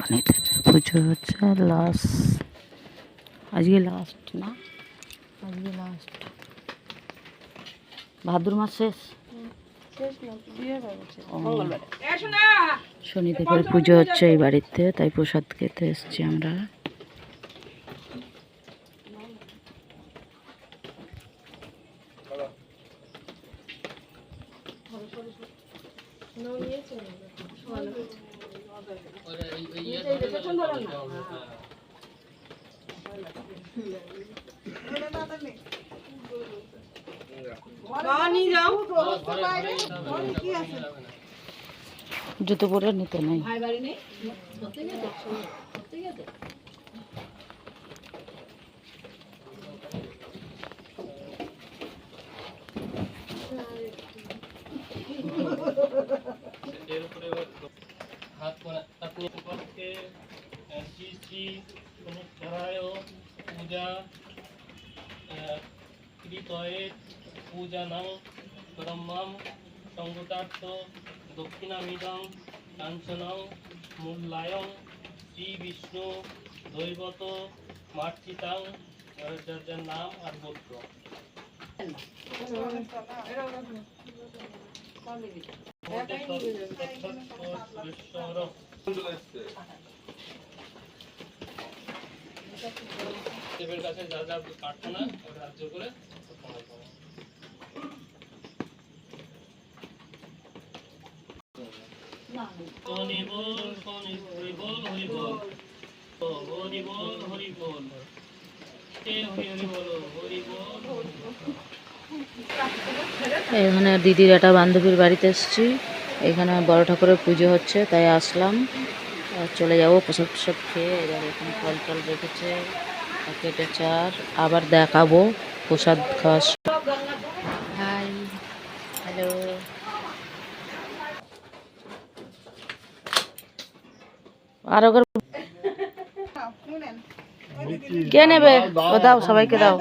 শনিদেবের পুজো হচ্ছে লাস্ট, আজকে লাস্ট না, আজকে লাস্ট, ভাদ্র মাস শেষ, শনিদেবের পুজো হচ্ছে এই বাড়িতে, তাই প্রসাদ খেতে এসছি আমরা। জুতো পরে নিতে নাই, পূজা পূজানাং ব্রহ্মম সংগতার্থ দক্ষিণামিদং কাঞ্চনং মূল্যায়ং শ্রী বিষ্ণু দৈবত মার্চিতাং, যার নাম আর গোত্র। দেবের কাছে যা যা প্রার্থনা রাজ্য করে এখানে দিদির একটা বান্ধবীর বাড়িতে এসেছি, এখানে বড় ঠাকুরের পুজো হচ্ছে তাই আসলাম, চলে যাবো প্রসাদ প্রসাদ খেয়ে। এবার এখানে ফল টল রেখেছে, কেটে চার, আবার দেখাবো প্রসাদ খাওয়া। হাই, হ্যালো, আরো কে নেবে? ও দাও, সবাইকে দাও।